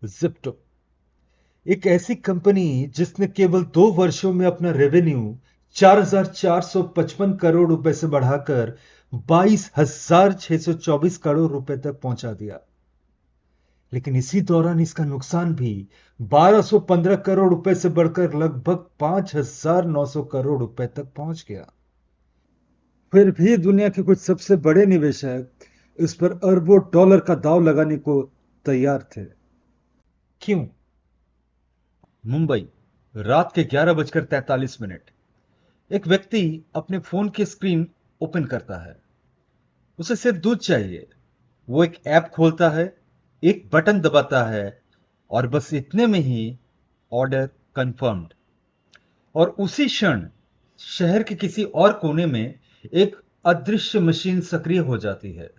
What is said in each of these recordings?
जिप्टो एक ऐसी कंपनी जिसने केवल 2 वर्षों में अपना रेवेन्यू 4,455 करोड़ रुपए से बढ़ाकर 22,624 करोड़ रुपए तक पहुंचा दिया। लेकिन इसी दौरान इसका नुकसान भी 1,215 करोड़ रुपए से बढ़कर लगभग 5,900 करोड़ रुपए तक पहुंच गया। फिर भी दुनिया के कुछ सबसे बड़े निवेशक इस पर अरबों डॉलर का दांव लगाने को तैयार थे। क्यों? मुंबई, रात के 11:43 एक व्यक्ति अपने फोन की स्क्रीन ओपन करता है। उसे सिर्फ दूध चाहिए। वो एक ऐप खोलता है, एक बटन दबाता है और बस इतने में ही ऑर्डर कंफर्म्ड। और उसी क्षण शहर के किसी और कोने में एक अदृश्य मशीन सक्रिय हो जाती है।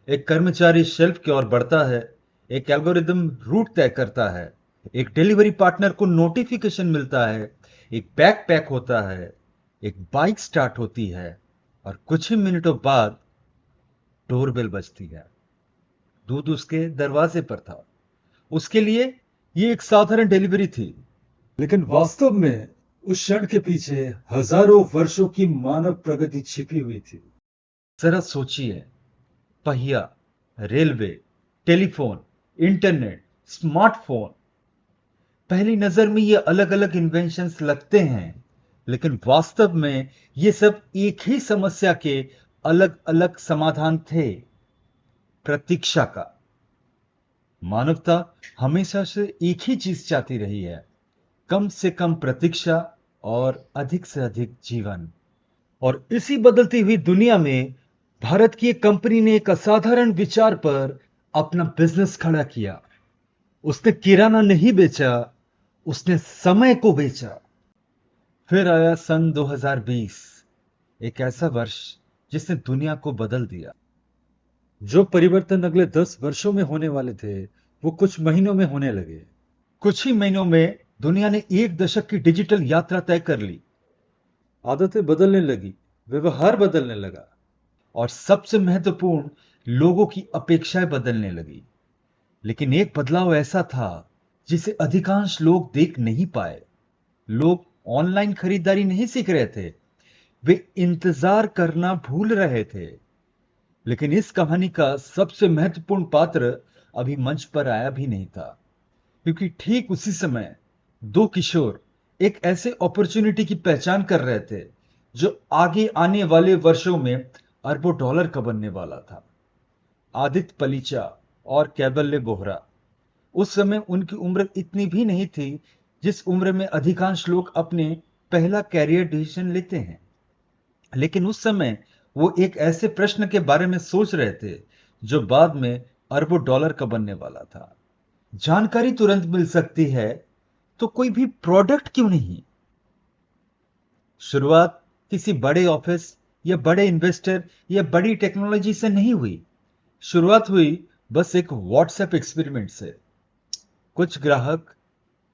एक कर्मचारी शेल्फ की ओर बढ़ता है, एक एल्गोरिदम रूट तय करता है, एक डिलीवरी पार्टनर को नोटिफिकेशन मिलता है, एक बैग पैक होता है, एक बाइक स्टार्ट होती है और कुछ ही मिनटों बाद डोरबेल बजती है। दूध उसके दरवाजे पर था। उसके लिए ये एक साधारण डिलीवरी थी, लेकिन वास्तव में उस क्षण के पीछे हजारों वर्षों की मानव प्रगति छिपी हुई थी। जरा सोचिए, पहिया, रेलवे, टेलीफोन, इंटरनेट, स्मार्टफोन। पहली नजर में ये अलग अलग इन्वेंशंस लगते हैं, लेकिन वास्तव में ये सब एक ही समस्या के अलग अलग समाधान थे। प्रतीक्षा का। मानवता हमेशा से एक ही चीज चाहती रही है, कम से कम प्रतीक्षा और अधिक से अधिक जीवन। और इसी बदलती हुई दुनिया में भारत की एक कंपनी ने एक असाधारण विचार पर अपना बिजनेस खड़ा किया। उसने किराना नहीं बेचा, उसने समय को बेचा। फिर आया सन 2020, एक ऐसा वर्ष जिसने दुनिया को बदल दिया। जो परिवर्तन अगले 10 वर्षों में होने वाले थे, वो कुछ महीनों में होने लगे। कुछ ही महीनों में दुनिया ने एक दशक की डिजिटल यात्रा तय कर ली। आदतें बदलने लगी, व्यवहार बदलने लगा और सबसे महत्वपूर्ण, लोगों की अपेक्षाएं बदलने लगी। लेकिन एक बदलाव ऐसा था जिसे अधिकांश लोग देख नहीं पाए। लोग ऑनलाइन खरीदारी नहीं सीख रहे थे, वे इंतजार करना भूल रहे थे। लेकिन इस कहानी का सबसे महत्वपूर्ण पात्र अभी मंच पर आया भी नहीं था, क्योंकि ठीक उसी समय दो किशोर एक ऐसे अपॉर्चुनिटी की पहचान कर रहे थे जो आगे आने वाले वर्षों में अरबों डॉलर का बनने वाला था। आदित्य पलीचा और कैबल्य बोहरा। उस समय उनकी उम्र इतनी भी नहीं थी जिस उम्र में अधिकांश लोग अपने पहला कैरियर डिसीजन लेते हैं। लेकिन उस समय वो एक ऐसे प्रश्न के बारे में सोच रहे थे जो बाद में अरबों डॉलर का बनने वाला था। जानकारी तुरंत मिल सकती है, तो कोई भी प्रोडक्ट क्यों नहीं? शुरुआत किसी बड़े ऑफिस या बड़े इन्वेस्टर या बड़ी टेक्नोलॉजी से नहीं हुई। शुरुआत हुई बस एक व्हाट्सएप एक्सपेरिमेंट से। कुछ ग्राहक,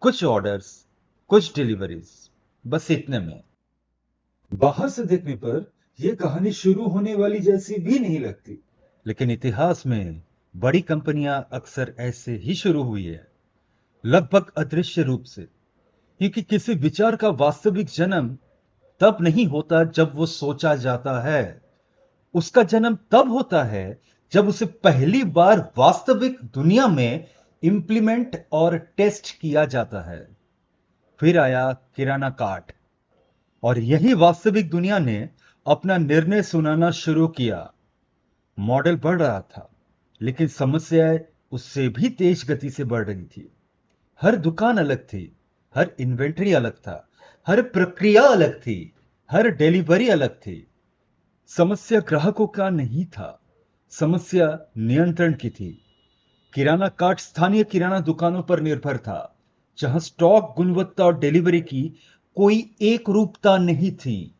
कुछ ऑर्डर्स, कुछ डिलीवरीज, बस इतने में। बाहर से देखने पर यह कहानी शुरू होने वाली जैसी भी नहीं लगती, लेकिन इतिहास में बड़ी कंपनियां अक्सर ऐसे ही शुरू हुई है, लगभग अदृश्य रूप से। क्योंकि किसी विचार का वास्तविक जन्म तब नहीं होता जब वो सोचा जाता है, उसका जन्म तब होता है जब उसे पहली बार वास्तविक दुनिया में इंप्लीमेंट और टेस्ट किया जाता है। फिर आया किराना कार्ट, और यही वास्तविक दुनिया ने अपना निर्णय सुनाना शुरू किया। मॉडल बढ़ रहा था, लेकिन समस्याएं उससे भी तेज गति से बढ़ रही थी। हर दुकान अलग थी, हर इन्वेंट्री अलग था, हर प्रक्रिया अलग थी, हर डिलीवरी अलग थी। समस्या ग्राहकों का नहीं था, समस्या नियंत्रण की थी। किराना कार्ट स्थानीय किराना दुकानों पर निर्भर था, जहां स्टॉक, गुणवत्ता और डिलीवरी की कोई एक रूपता नहीं थी,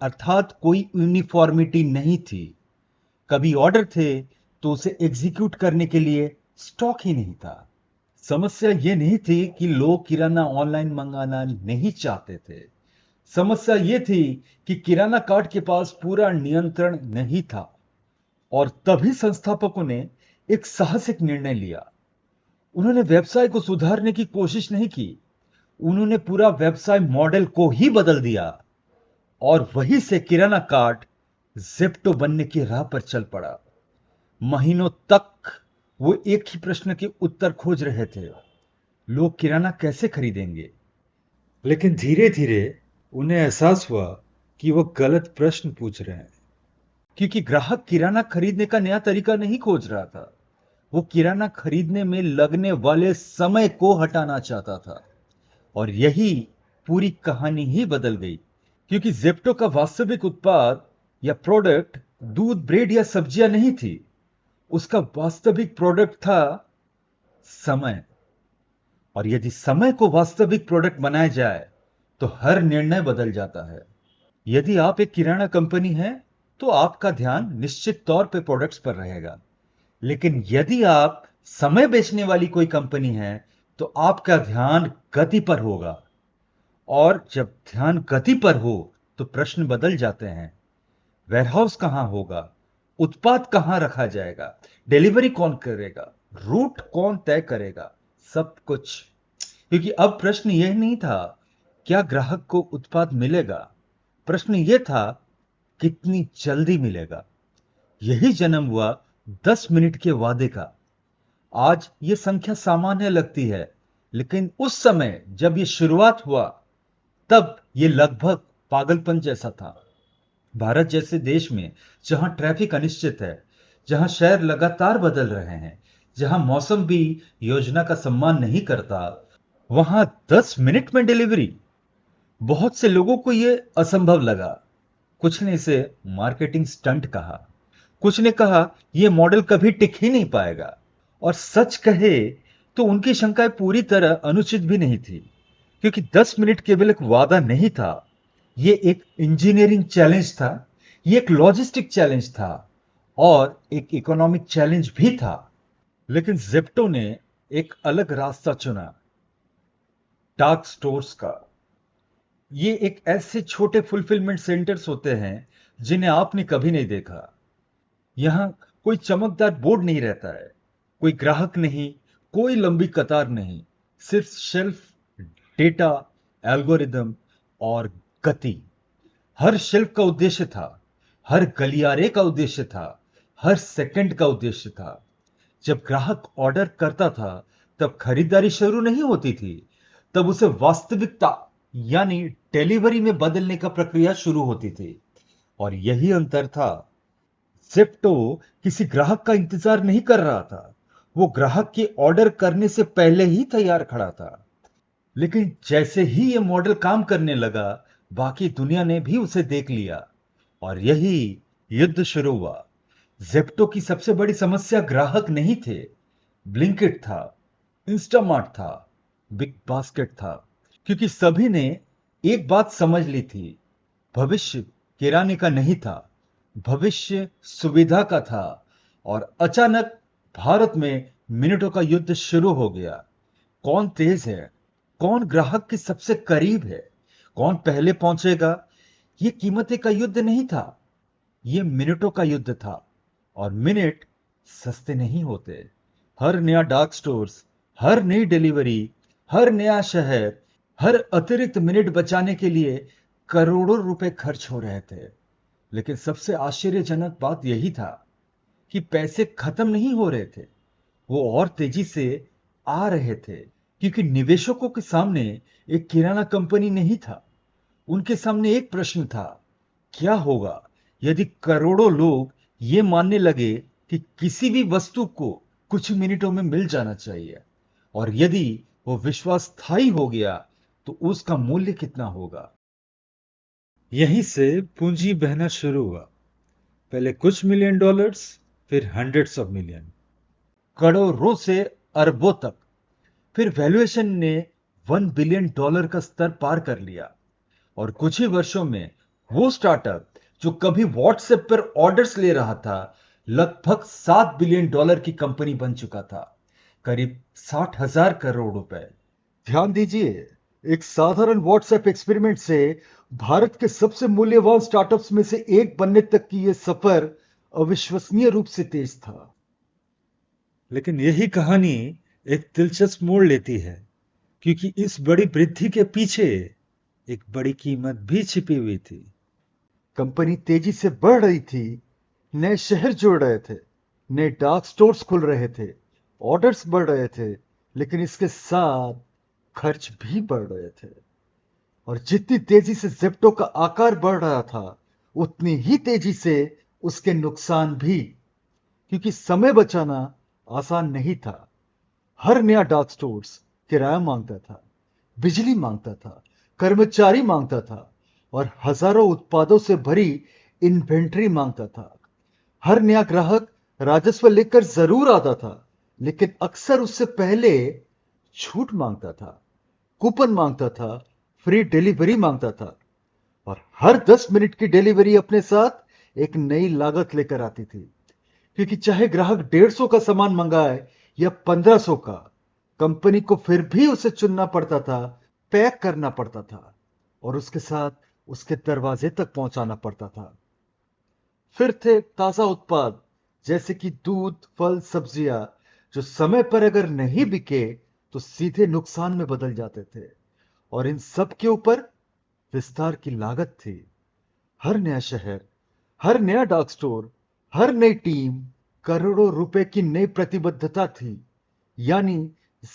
अर्थात कोई यूनिफॉर्मिटी नहीं थी। कभी ऑर्डर थे तो उसे एग्जीक्यूट करने के लिए स्टॉक ही नहीं था। समस्या यह नहीं थी कि लोग किराना ऑनलाइन मंगाना नहीं चाहते थे। समस्या यह थी कि किराना कार्ट के पास पूरा नियंत्रण नहीं था। और तभी संस्थापकों ने एक साहसिक निर्णय लिया। उन्होंने व्यवसाय को सुधारने की कोशिश नहीं की, उन्होंने पूरा व्यवसाय मॉडल को ही बदल दिया और वहीं से किराना कार्ट जेप्टो बनने की राह पर चल पड़ा। महीनों तक वो एक ही प्रश्न के उत्तर खोज रहे थे, लोग किराना कैसे खरीदेंगे। लेकिन धीरे धीरे उन्हें एहसास हुआ कि वो गलत प्रश्न पूछ रहे हैं, क्योंकि ग्राहक किराना खरीदने का नया तरीका नहीं खोज रहा था, वो किराना खरीदने में लगने वाले समय को हटाना चाहता था। और यही पूरी कहानी ही बदल गई, क्योंकि जेप्टो का वास्तविक उत्पाद या प्रोडक्ट दूध, ब्रेड या सब्जियां नहीं थी। उसका वास्तविक प्रोडक्ट था समय। और यदि समय को वास्तविक प्रोडक्ट बनाया जाए तो हर निर्णय बदल जाता है। यदि आप एक किराना कंपनी है तो आपका ध्यान निश्चित तौर पे प्रोडक्ट्स पर रहेगा, लेकिन यदि आप समय बेचने वाली कोई कंपनी है तो आपका ध्यान गति पर होगा। और जब ध्यान गति पर हो तो प्रश्न बदल जाते हैं। वेयरहाउस कहां होगा, उत्पाद कहां रखा जाएगा, डिलीवरी कौन करेगा, रूट कौन तय करेगा, सब कुछ। क्योंकि अब प्रश्न यह नहीं था क्या ग्राहक को उत्पाद मिलेगा, प्रश्न यह था कितनी जल्दी मिलेगा। यही जन्म हुआ 10 मिनट के वादे का। आज यह संख्या सामान्य लगती है, लेकिन उस समय जब यह शुरुआत हुआ तब यह लगभग पागलपन जैसा था। भारत जैसे देश में जहां ट्रैफिक अनिश्चित है, जहां शहर लगातार बदल रहे हैं, जहां मौसम भी योजना का सम्मान नहीं करता, वहां 10 मिनट में डिलीवरी, बहुत से लोगों को यह असंभव लगा। कुछ ने इसे मार्केटिंग स्टंट कहा, कुछ ने कहा यह मॉडल कभी टिक ही नहीं पाएगा। और सच कहे तो उनकी शंकाएं पूरी तरह अनुचित भी नहीं थी, क्योंकि 10 मिनट केवल एक वादा नहीं था, यह एक इंजीनियरिंग चैलेंज था, यह एक लॉजिस्टिक चैलेंज था और एक इकोनॉमिक चैलेंज भी था। लेकिन जेप्टो ने एक अलग रास्ता चुना, डार्क स्टोर्स का। ये एक ऐसे छोटे फुलफिलमेंट सेंटर्स होते हैं जिन्हें आपने कभी नहीं देखा। यहां कोई चमकदार बोर्ड नहीं रहता है, कोई ग्राहक नहीं, कोई लंबी कतार नहीं, सिर्फ शेल्फ, डेटा, एल्गोरिदम और गति। हर शेल्फ का उद्देश्य था, हर गलियारे का उद्देश्य था, हर सेकंड का उद्देश्य था। जब ग्राहक ऑर्डर करता था तब खरीदारी शुरू नहीं होती थी, तब उसे वास्तविकता यानी डिलीवरी में बदलने का प्रक्रिया शुरू होती थी। और यही अंतर था। जेप्टो किसी ग्राहक का इंतजार नहीं कर रहा था, वो ग्राहक के ऑर्डर करने से पहले ही तैयार खड़ा था। लेकिन जैसे ही ये मॉडल काम करने लगा, बाकी दुनिया ने भी उसे देख लिया और यही युद्ध शुरू हुआ। जेप्टो की सबसे बड़ी समस्या ग्राहक नहीं थे, ब्लिंकिट था, इंस्टामार्ट था, बिग बास्केट था। क्योंकि सभी ने एक बात समझ ली थी, भविष्य किराने का नहीं था, भविष्य सुविधा का था। और अचानक भारत में मिनटों का युद्ध शुरू हो गया। कौन तेज है, कौन ग्राहक के सबसे करीब है, कौन पहले पहुंचेगा, यह कीमतें का युद्ध नहीं था, यह मिनटों का युद्ध था। और मिनट सस्ते नहीं होते। हर नया डार्क स्टोर्स, हर नई डिलीवरी, हर नया शहर, हर अतिरिक्त मिनट बचाने के लिए करोड़ों रुपए खर्च हो रहे थे। लेकिन सबसे आश्चर्यजनक बात यही था कि पैसे खत्म नहीं हो रहे थे, वो और तेजी से आ रहे थे। क्योंकि निवेशकों के सामने एक किराना कंपनी नहीं था, उनके सामने एक प्रश्न था, क्या होगा यदि करोड़ों लोग ये मानने लगे कि किसी भी वस्तु को कुछ मिनटों में मिल जाना चाहिए, और यदि वो विश्वास स्थायी हो गया तो उसका मूल्य कितना होगा। यहीं से पूंजी बहना शुरू हुआ। पहले कुछ मिलियन डॉलर्स, फिर हंड्रेड्स ऑफ मिलियन, करोड़ों से अरबों तक। फिर वैल्यूएशन ने $1 बिलियन का स्तर पार कर लिया। और कुछ ही वर्षों में वो स्टार्टअप जो कभी व्हाट्सएप पर ऑर्डर्स ले रहा था, लगभग $7 बिलियन की कंपनी बन चुका था, करीब 60,000 करोड़ रुपए। ध्यान दीजिए, एक साधारण व्हाट्सएप एक्सपेरिमेंट से भारत के सबसे मूल्यवान स्टार्टअप्स में से एक बनने तक की यह सफर अविश्वसनीय रूप से तेज था। लेकिन यही कहानी एक दिलचस्प मोड़ लेती है, क्योंकि इस बड़ी वृद्धि के पीछे एक बड़ी कीमत भी छिपी हुई थी। कंपनी तेजी से बढ़ रही थी, नए शहर जुड़ रहे थे, नए डार्क स्टोर्स खुल रहे थे, ऑर्डर्स बढ़ रहे थे, लेकिन इसके साथ खर्च भी बढ़ रहे थे। और जितनी तेजी से जेप्टो का आकार बढ़ रहा था, उतनी ही तेजी से उसके नुकसान भी, क्योंकि समय बचाना आसान नहीं था। हर नया डार्क स्टोर्स किराया मांगता था, बिजली मांगता था, कर्मचारी मांगता था और हजारों उत्पादों से भरी इन्वेंट्री मांगता था। हर नया ग्राहक राजस्व लेकर जरूर आता था, लेकिन अक्सर उससे पहले छूट मांगता था, कूपन मांगता था, फ्री डिलीवरी मांगता था। और हर 10 मिनट की डिलीवरी अपने साथ एक नई लागत लेकर आती थी, क्योंकि चाहे ग्राहक 150 का सामान मंगाए या 1500 का, कंपनी को फिर भी उसे चुनना पड़ता था, पैक करना पड़ता था और उसके साथ उसके दरवाजे तक पहुंचाना पड़ता था। फिर थे ताजा उत्पाद, जैसे कि दूध, फल, सब्जियां, जो समय पर अगर नहीं बिके तो सीधे नुकसान में बदल जाते थे। और इन सब के ऊपर विस्तार की लागत थी। हर नया शहर, हर नया डार्क स्टोर, हर नई टीम करोड़ों रुपए की नई प्रतिबद्धता थी। यानी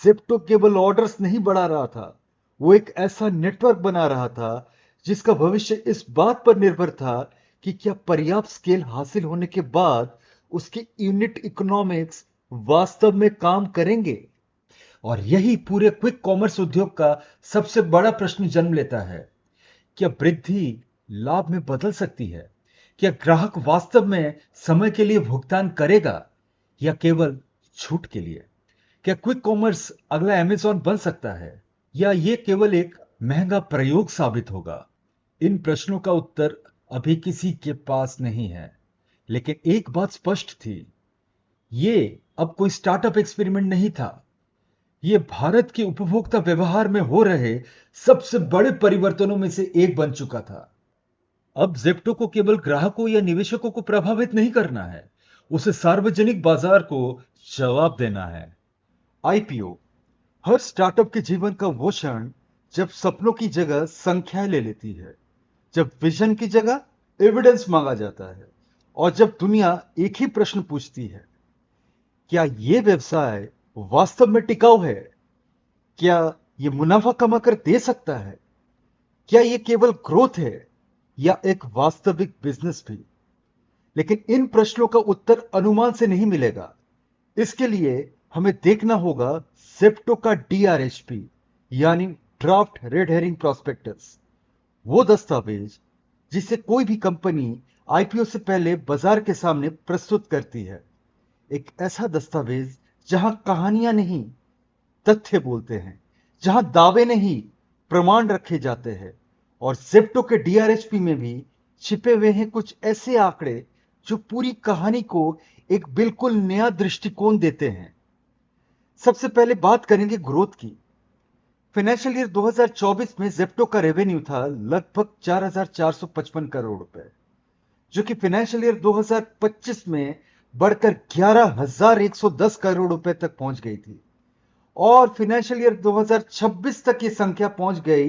जेप्टो केवल ऑर्डर्स नहीं बढ़ा रहा था, वो एक ऐसा नेटवर्क बना रहा था जिसका भविष्य इस बात पर निर्भर था कि क्या पर्याप्त स्केल हासिल होने के बाद उसके यूनिट इकोनॉमिक्स वास्तव में काम करेंगे। और यही पूरे क्विक कॉमर्स उद्योग का सबसे बड़ा प्रश्न जन्म लेता है। क्या वृद्धि लाभ में बदल सकती है? क्या ग्राहक वास्तव में समय के लिए भुगतान करेगा या केवल छूट के लिए? क्या क्विक कॉमर्स अगला अमेज़न बन सकता है या यह केवल एक महंगा प्रयोग साबित होगा? इन प्रश्नों का उत्तर अभी किसी के पास नहीं है, लेकिन एक बात स्पष्ट थी, ये अब कोई स्टार्टअप एक्सपेरिमेंट नहीं था। ये भारत के उपभोक्ता व्यवहार में हो रहे सबसे बड़े परिवर्तनों में से एक बन चुका था। अब जेप्टो को केवल ग्राहकों या निवेशकों को प्रभावित नहीं करना है, उसे सार्वजनिक बाजार को जवाब देना है। आईपीओ हर स्टार्टअप के जीवन का वो क्षण जब सपनों की जगह संख्याएं ले लेती है, जब विजन की जगह एविडेंस मांगा जाता है और जब दुनिया एक ही प्रश्न पूछती है, क्या ये व्यवसाय वास्तव में टिकाऊ है? क्या ये मुनाफा कमाकर दे सकता है? क्या ये केवल ग्रोथ है या एक वास्तविक बिजनेस भी? लेकिन इन प्रश्नों का उत्तर अनुमान से नहीं मिलेगा। इसके लिए हमें देखना होगा जेप्टो का डीआरएचपी, यानी ड्राफ्ट रेड हेरिंग प्रोस्पेक्टस, वो दस्तावेज जिसे कोई भी कंपनी आईपीओ से पहले बाजार के सामने प्रस्तुत करती है। एक ऐसा दस्तावेज जहां कहानियां नहीं, तथ्य बोलते हैं, जहां दावे नहीं, प्रमाण रखे जाते हैं। और जेप्टो के डीआरएचपी में भी छिपे हुए हैं कुछ ऐसे आंकड़े जो पूरी कहानी को एक बिल्कुल नया दृष्टिकोण देते हैं। सबसे पहले बात करेंगे ग्रोथ की। फाइनेंशियल ईयर 2024 में जेप्टो का रेवेन्यू था लगभग 4,455 करोड़ रुपए, जो कि फाइनेंशियल ईयर 2025 में बढ़कर 11,110 करोड़ रुपए तक पहुंच गई थी। और फाइनेंशियल ईयर 2026 तक ये संख्या पहुंच गई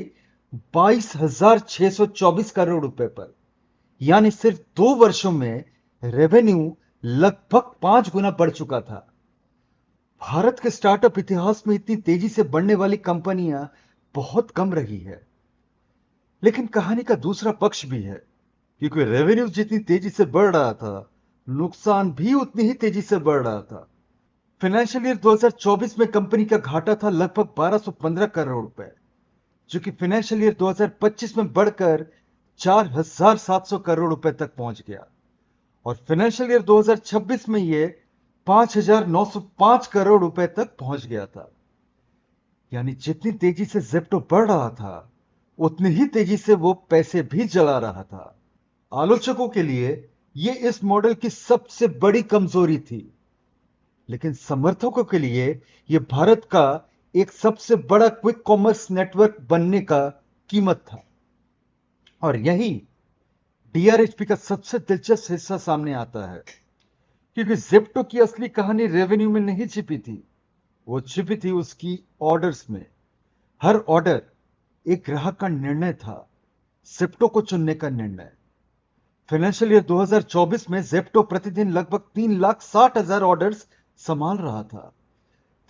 22,624 करोड़ रुपए पर। यानी सिर्फ 2 वर्षों में रेवेन्यू लगभग 5 गुना बढ़ चुका था। भारत के स्टार्टअप इतिहास में इतनी तेजी से बढ़ने वाली कंपनियां बहुत कम रही है। लेकिन कहानी का दूसरा पक्ष भी है, क्योंकि रेवेन्यू जितनी तेजी से बढ़ रहा था, नुकसान भी उतनी ही तेजी से बढ़ रहा था। फाइनेंशियल ईयर 2024 में कंपनी का घाटा था लगभग 1215 करोड़ रुपए, जो कि फाइनेंशियल ईयर 2025 में बढ़कर 4,700 करोड़ रुपए तक पहुंच गया। और फाइनेंशियल ईयर 2026 में यह 5,905 करोड़ रुपए तक पहुंच गया था। यानी जितनी तेजी से जेप्टो बढ़ रहा था, उतनी ही तेजी से वो पैसे भी जला रहा था। आलोचकों के लिए यह इस मॉडल की सबसे बड़ी कमजोरी थी, लेकिन समर्थकों के लिए यह भारत का एक सबसे बड़ा क्विक कॉमर्स नेटवर्क बनने का कीमत था। और यही डीआरएचपी का सबसे दिलचस्प हिस्सा सामने आता है, क्योंकि जेप्टो की असली कहानी रेवेन्यू में नहीं छिपी थी, वो छिपी थी उसकी ऑर्डर्स में। हर ऑर्डर एक ग्राहक का निर्णय था, जेप्टो को चुनने का निर्णय। फाइनेंशियल ईयर 2024 में जेप्टो प्रतिदिन लगभग 3,60,000 ऑर्डर्स संभाल रहा था।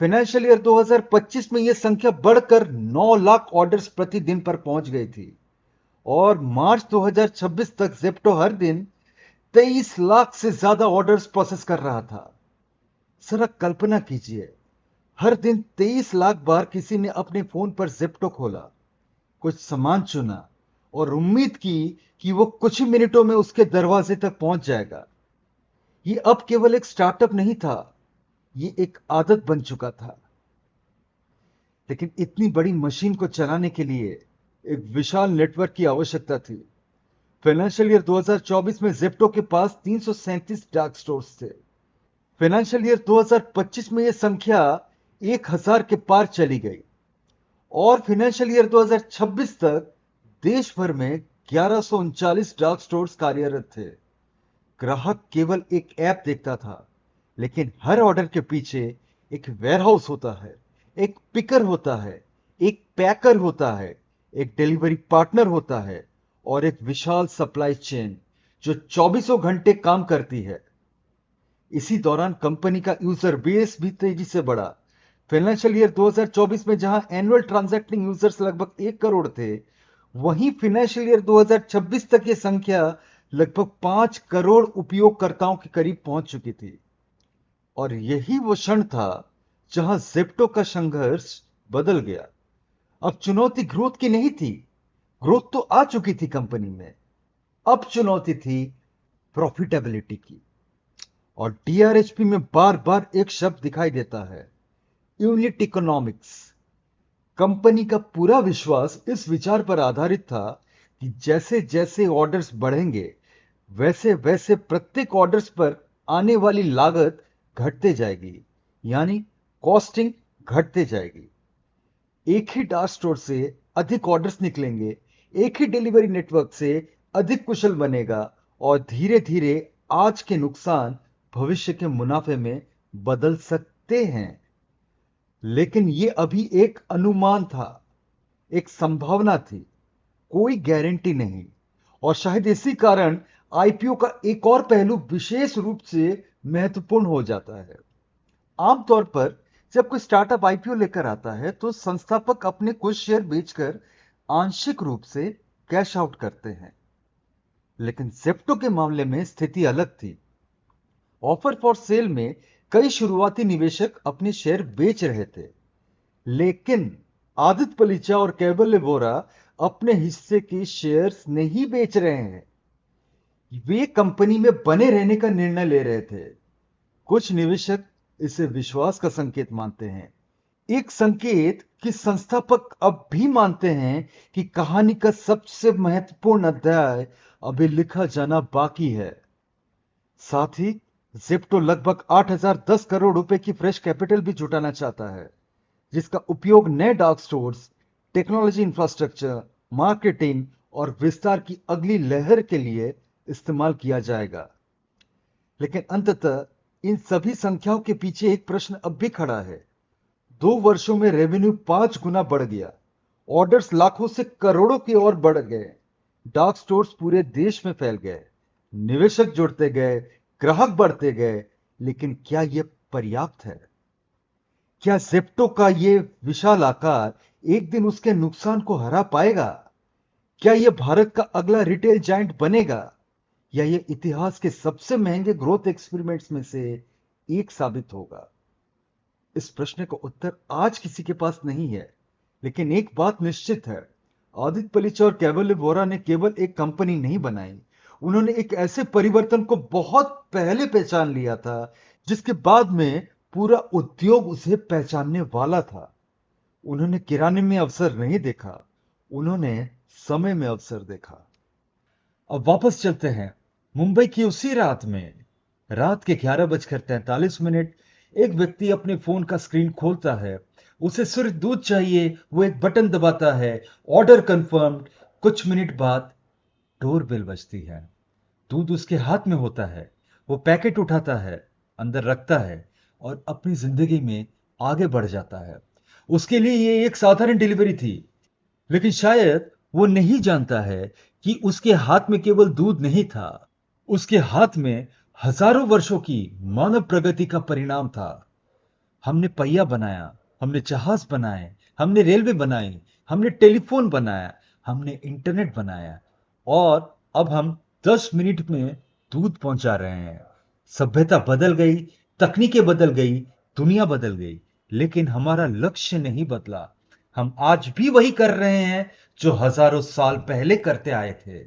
फाइनेंशियल ईयर 2025 में यह संख्या बढ़कर 9 लाख ऑर्डर्स प्रतिदिन पर पहुंच गई थी और मार्च 2026 तक जेप्टो हर दिन 23 लाख से ज्यादा ऑर्डर्स प्रोसेस कर रहा था। जरा कल्पना कीजिए, हर दिन 23 लाख बार किसी ने अपने फोन पर जेप्टो खोला, कुछ सामान चुना और उम्मीद की कि वो कुछ ही मिनटों में उसके दरवाजे तक पहुंच जाएगा। ये अब केवल एक स्टार्टअप नहीं था, ये एक आदत बन चुका था। लेकिन इतनी बड़ी मशीन को चलाने के लिए एक विशाल नेटवर्क की आवश्यकता थी। फाइनेंशियल ईयर 2024 में जेप्टो के पास 337 डार्क स्टोर्स थे। फाइनेंशियल ईयर 2025 में यह संख्या 1,000 के पार चली गई और फाइनेंशियल ईयर 2026 तक देश भर में 1139 डार्क स्टोर्स कार्यरत थे। ग्राहक केवल एक ऐप देखता था, लेकिन हर ऑर्डर के पीछे एक वेयरहाउस होता है, एक पिकर होता है, एक पैकर होता है, एक डिलीवरी पार्टनर होता है और एक विशाल सप्लाई चेन जो 24 घंटे काम करती है। इसी दौरान कंपनी का यूजर बेस भी तेजी से बढ़ा। फाइनेंशियल ईयर 2024 में जहां एनुअल ट्रांजैक्टिंग यूजर्स लगभग 1 करोड़ थे, वहीं फाइनेंशियल ईयर 2026 तक यह संख्या लगभग 5 करोड़ उपयोगकर्ताओं के करीब पहुंच चुकी थी। और यही वो क्षण था जहां जेप्टो का संघर्ष बदल गया। अब चुनौती ग्रोथ की नहीं थी, ग्रोथ तो आ चुकी थी कंपनी में। अब चुनौती थी प्रॉफिटेबिलिटी की। और डीआरएचपी में बार बार एक शब्द दिखाई देता है, यूनिट इकोनॉमिक्स। कंपनी का पूरा विश्वास इस विचार पर आधारित था कि जैसे जैसे ऑर्डर्स बढ़ेंगे, वैसे वैसे प्रत्येक ऑर्डर्स पर आने वाली लागत घटते जाएगी, यानी कॉस्टिंग घटते जाएगी। एक ही डार्क स्टोर से अधिक ऑर्डर्स निकलेंगे, एक ही डिलीवरी नेटवर्क से अधिक कुशल बनेगा और धीरे धीरे आज के नुकसान भविष्य के मुनाफे में बदल सकते हैं। लेकिन यह अभी एक अनुमान था, एक संभावना थी, कोई गारंटी नहीं। और शायद इसी कारण आईपीओ का एक और पहलू विशेष रूप से महत्वपूर्ण हो जाता है। आमतौर पर जब कोई स्टार्टअप आईपीओ लेकर आता है तो संस्थापक अपने कुछ शेयर बेचकर आंशिक रूप से कैश आउट करते हैं। लेकिन जेप्टो के मामले में स्थिति अलग थी। ऑफर फॉर सेल में कई शुरुआती निवेशक अपने शेयर बेच रहे थे, लेकिन आदित्य पलीचा और कैवल्य वोरा अपने हिस्से के शेयर्स नहीं बेच रहे हैं। वे कंपनी में बने रहने का निर्णय ले रहे थे। कुछ निवेशक इसे विश्वास का संकेत मानते हैं, एक संकेत कि संस्थापक अब भी मानते हैं कि कहानी का सबसे महत्वपूर्ण अध्याय अभी लिखा जाना बाकी है। साथ ही जेप्टो लगभग 8,010 करोड़ रुपए की फ्रेश कैपिटल भी जुटाना चाहता है, जिसका उपयोग नए dark stores, technology infrastructure, marketing और विस्तार की अगली लहर के लिए इस्तेमाल किया जाएगा। लेकिन अंततः इन सभी संख्याओं के पीछे एक प्रश्न अब भी खड़ा है। 2 वर्षों में रेवेन्यू 5 गुना बढ़ गया, ऑर्डर्स लाखों से करोड़ों की ओर बढ़ गए, डार्क स्टोर्स पूरे देश में फैल गए, निवेशक जुड़ते गए, ग्राहक बढ़ते गए, लेकिन क्या यह पर्याप्त है? क्या जेप्टो का यह विशाल आकार एक दिन उसके नुकसान को हरा पाएगा? क्या यह भारत का अगला रिटेल जायंट बनेगा, या यह इतिहास के सबसे महंगे ग्रोथ एक्सपेरिमेंट्स में से एक साबित होगा? इस प्रश्न का उत्तर आज किसी के पास नहीं है, लेकिन एक बात निश्चित है, आदित्य पलीचा और कैवल्य वोरा ने केवल एक कंपनी नहीं बनाई, उन्होंने एक ऐसे परिवर्तन को बहुत पहले पहचान लिया था जिसके बाद में पूरा उद्योग उसे पहचानने वाला था। उन्होंने किराने में अवसर नहीं देखा, उन्होंने समय में अवसर देखा। अब वापस चलते हैं मुंबई की उसी रात में। रात के 11:43 एक व्यक्ति अपने फोन का स्क्रीन खोलता है। उसे सिर्फ दूध चाहिए, वो एक बटन दबाता है, ऑर्डर कंफर्म्ड। कुछ मिनट बाद डोरबेल बजती है। दूध उसके हाथ में होता है। वो पैकेट उठाता है, अंदर रखता है और अपनी जिंदगी में आगे बढ़ जाता है। उसके लिए ये एक साधारण डिलीवरी थी, लेकिन शायद वो नहीं जानता है कि उसके हाथ में केवल दूध नहीं था, उसके हाथ में हजारों वर्षों की मानव प्रगति का परिणाम था। हमने पहिया बनाया, हमने जहाज बनाए, हमने रेलवे बनाए, हमने टेलीफोन बनाया, हमने इंटरनेट बनाया, और अब हम 10 मिनट में दूध पहुंचा रहे हैं। सभ्यता बदल गई, तकनीकें बदल गई, दुनिया बदल गई, लेकिन हमारा लक्ष्य नहीं बदला। हम आज भी वही कर रहे हैं जो हजारों साल पहले करते आए थे।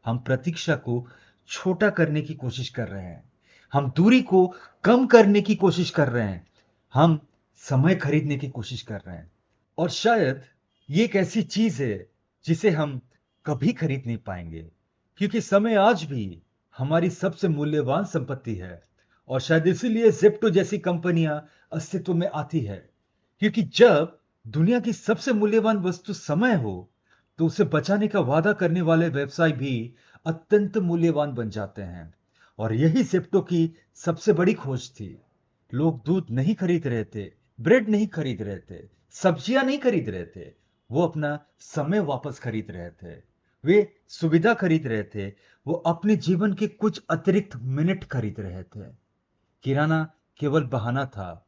हम प्रतीक्षा को छोटा करने की कोशिश कर रहे हैं, हम दूरी को कम करने की कोशिश कर रहे हैं, हम समय खरीदने की कोशिश कर रहे हैं। और शायद ये एक ऐसी चीज है जिसे हम कभी खरीद नहीं पाएंगे, क्योंकि समय आज भी हमारी सबसे मूल्यवान संपत्ति है। और शायद इसीलिए जेप्टो जैसी कंपनियां अस्तित्व में आती है, क्योंकि जब दुनिया की सबसे मूल्यवान वस्तु समय हो, तो उसे बचाने का वादा करने वाले व्यवसाय भी अत्यंत मूल्यवान बन जाते हैं। और यही जेप्टो की सबसे बड़ी खोज थी। लोग दूध नहीं खरीद रहे थे, ब्रेड नहीं खरीद रहे थे, सब्जियां नहीं खरीद रहे थे, वो अपना समय वापस खरीद रहे थे। वे सुविधा खरीद रहे थे, वो अपने जीवन के कुछ अतिरिक्त मिनट खरीद रहे थे। किराना केवल बहाना था,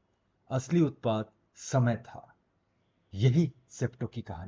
असली उत्पाद समय था। यही जेप्टो की कहानी।